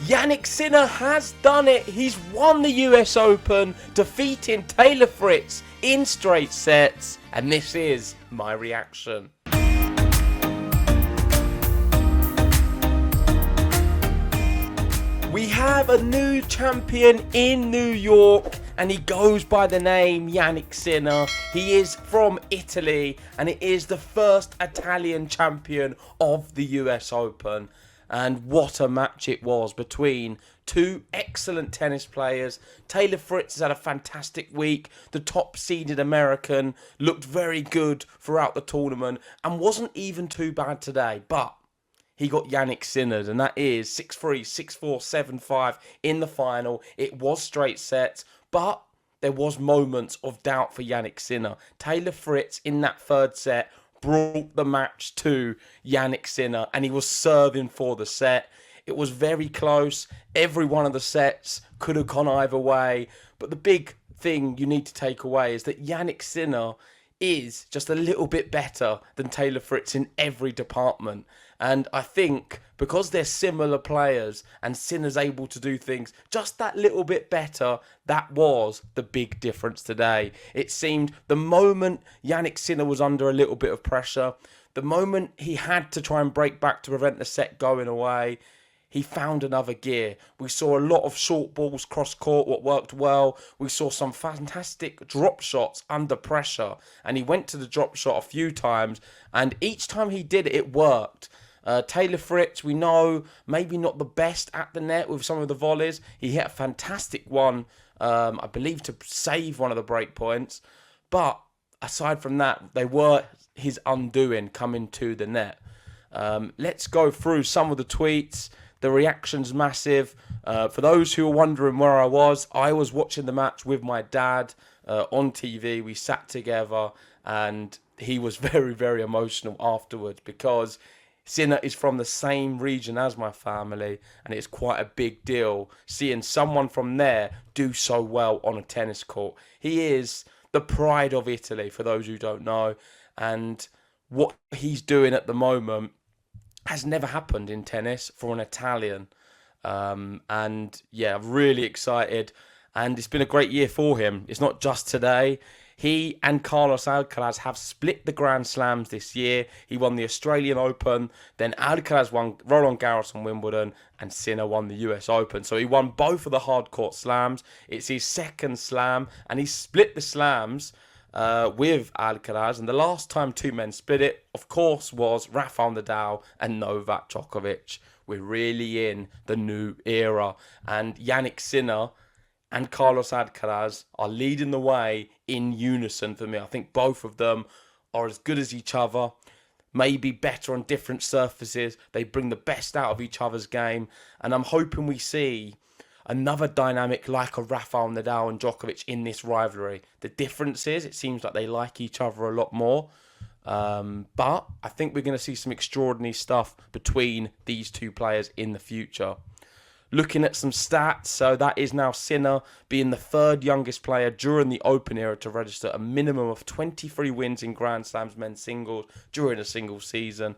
Jannik Sinner has done it. He's won the US Open, defeating Taylor Fritz in straight sets. And this is my reaction. We have a new champion in New York, and he goes by the name Jannik Sinner. He is from Italy, and it is the first Italian champion of the US Open. And what a match it was between two excellent tennis players. Taylor Fritz has had a fantastic week. The top-seeded American looked very good throughout the tournament and wasn't even too bad today. But he got Jannik Sinner, and that is 6-3, 6-4, 7-5 in the final. It was straight sets, but there was moments of doubt for Jannik Sinner. Taylor Fritz in that third set brought the match to Jannik Sinner, and he was serving for the set. It was very close. Every one of the sets could have gone either way. But the big thing you need to take away is that Jannik Sinner is just a little bit better than Taylor Fritz in every department. And I think because they're similar players and Sinner's able to do things just that little bit better, that was the big difference today. It seemed the moment Jannik Sinner was under a little bit of pressure, the moment he had to try and break back to prevent the set going away, he found another gear. We saw a lot of short balls cross court, what worked well. We saw some fantastic drop shots under pressure. And he went to the drop shot a few times. And each time he did it, it worked. Taylor Fritz, we know, maybe not the best at the net with some of the volleys. He hit a fantastic one, I believe, to save one of the break points. But aside from that, they were his undoing coming to the net. Let's go through some of the tweets. The reaction's massive. For those who are wondering where I was watching the match with my dad on TV. We sat together and he was very, very emotional afterwards because Sinner is from the same region as my family, and it's quite a big deal seeing someone from there do so well on a tennis court. He is the pride of Italy, for those who don't know, and what he's doing at the moment has never happened in tennis for an Italian. And yeah, really excited. And it's been a great year for him. It's not just today. He and Carlos Alcaraz have split the Grand Slams this year. He won the Australian Open. Then Alcaraz won Roland Garros and Wimbledon. And Sinner won the US Open. So he won both of the hard court slams. It's his second slam. And he split the slams with Alcaraz, and the last time two men split it, of course, was Rafael Nadal and Novak Djokovic. We're really in the new era, and Jannik Sinner and Carlos Alcaraz are leading the way in unison for me. I think both of them are as good as each other, maybe better on different surfaces. They bring the best out of each other's game, and I'm hoping we see another dynamic like a Rafael Nadal and Djokovic in this rivalry. The difference is it seems like they like each other a lot more. But I think we're going to see some extraordinary stuff between these two players in the future. Looking at some stats, so that is now Sinner being the third youngest player during the Open era to register a minimum of 23 wins in Grand Slams men's singles during a single season.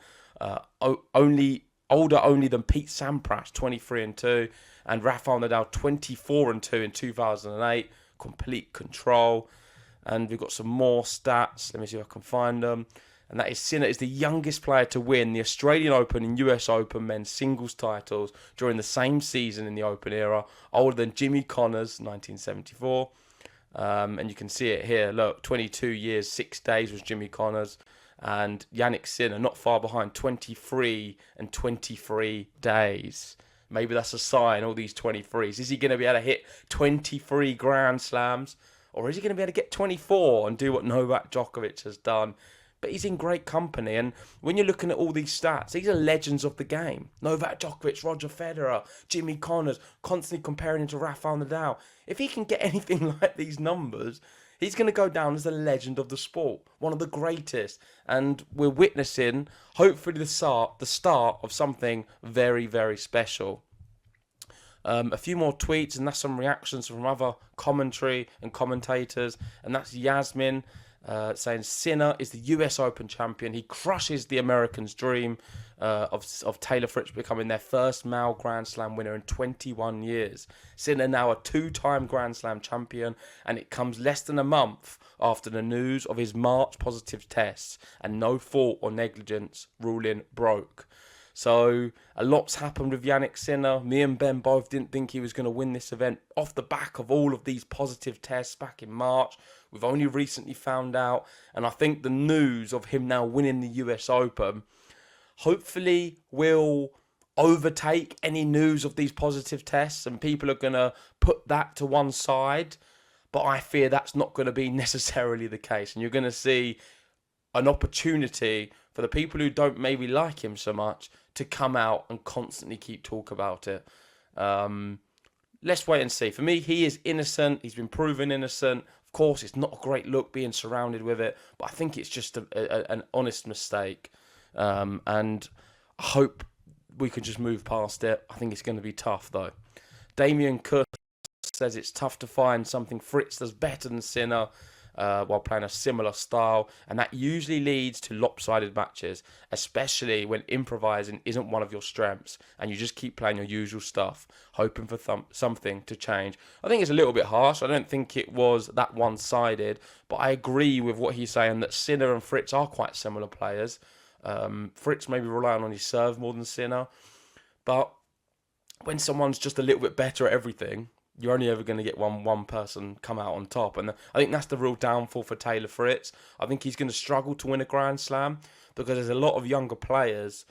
Older only than Pete Sampras, 23-2, and Rafael Nadal, 24-2 in 2008. Complete control. And we've got some more stats. Let me see if I can find them. And that is Sinner is the youngest player to win the Australian Open and US Open men's singles titles during the same season in the Open era, older than Jimmy Connors, 1974. And you can see it here. Look, 22 years, 6 days was Jimmy Connors. And Jannik Sinner, not far behind, 23 and 23 days. Maybe that's a sign, all these 23s. Is he going to be able to hit 23 Grand Slams? Or is he going to be able to get 24 and do what Novak Djokovic has done? But he's in great company. And when you're looking at all these stats, these are legends of the game. Novak Djokovic, Roger Federer, Jimmy Connors, constantly comparing him to Rafael Nadal. If he can get anything like these numbers, he's going to go down as a legend of the sport, one of the greatest. And we're witnessing, hopefully, the start of something very, very special. A few more tweets, and that's some reactions from other commentary and commentators. And that's Yasmin. saying Sinner is the US Open champion. He crushes the Americans' dream of Taylor Fritz becoming their first male Grand Slam winner in 21 years. Sinner now a two-time Grand Slam champion, and it comes less than a month after the news of his March positive tests and no fault or negligence ruling broke. So a lot's happened with Jannik Sinner. Me and Ben both didn't think he was going to win this event off the back of all of these positive tests back in March. We've only recently found out, and I think the news of him now winning the US Open hopefully will overtake any news of these positive tests, and people are going to put that to one side. But I fear that's not going to be necessarily the case, and you're going to see an opportunity for the people who don't maybe like him so much to come out and constantly keep talk about it. Let's wait and see. For me, he is innocent. He's been proven innocent. Of course, it's not a great look being surrounded with it, but I think it's just an honest mistake. And I hope we can just move past it. I think it's going to be tough, though. Damien Kuss says it's tough to find something Fritz does better than Sinner while playing a similar style, and that usually leads to lopsided matches, especially when improvising isn't one of your strengths and you just keep playing your usual stuff, hoping for something to change. I think it's a little bit harsh. I don't think it was that one-sided, but I agree with what he's saying that Sinner and Fritz are quite similar players. Fritz maybe relying on his serve more than Sinner, but when someone's just a little bit better at everything, you're only ever going to get one person come out on top. And I think that's the real downfall for Taylor Fritz. I think he's going to struggle to win a Grand Slam because there's a lot of younger players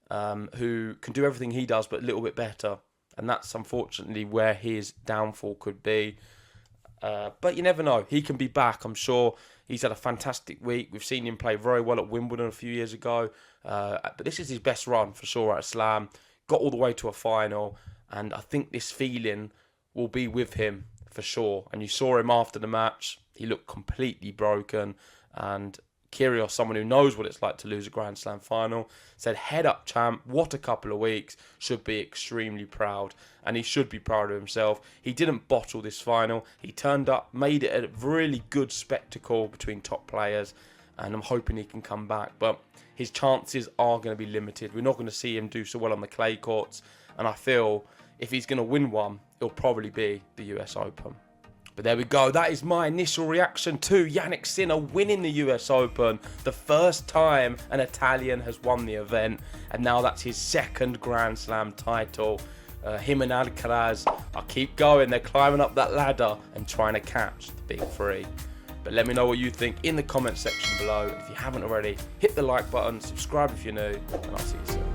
who can do everything he does but a little bit better. And that's unfortunately where his downfall could be. But you never know. He can be back, I'm sure. He's had a fantastic week. We've seen him play very well at Wimbledon a few years ago. But this is his best run for sure at a Slam. Got all the way to a final. And I think this feeling will be with him for sure. And you saw him after the match. He looked completely broken. And Kyrgios, someone who knows what it's like to lose a Grand Slam final, said, head up, champ. What a couple of weeks. Should be extremely proud. And he should be proud of himself. He didn't bottle this final. He turned up, made it a really good spectacle between top players. And I'm hoping he can come back. But his chances are going to be limited. We're not going to see him do so well on the clay courts. And I feel if he's going to win one, it'll probably be the US Open. But there we go. That is my initial reaction to Jannik Sinner winning the US Open. The first time an Italian has won the event. And now that's his second Grand Slam title. Him and Alcaraz are keep going. They're climbing up that ladder and trying to catch the big three. But let me know what you think in the comment section below. If you haven't already, hit the like button, subscribe if you're new, and I'll see you soon.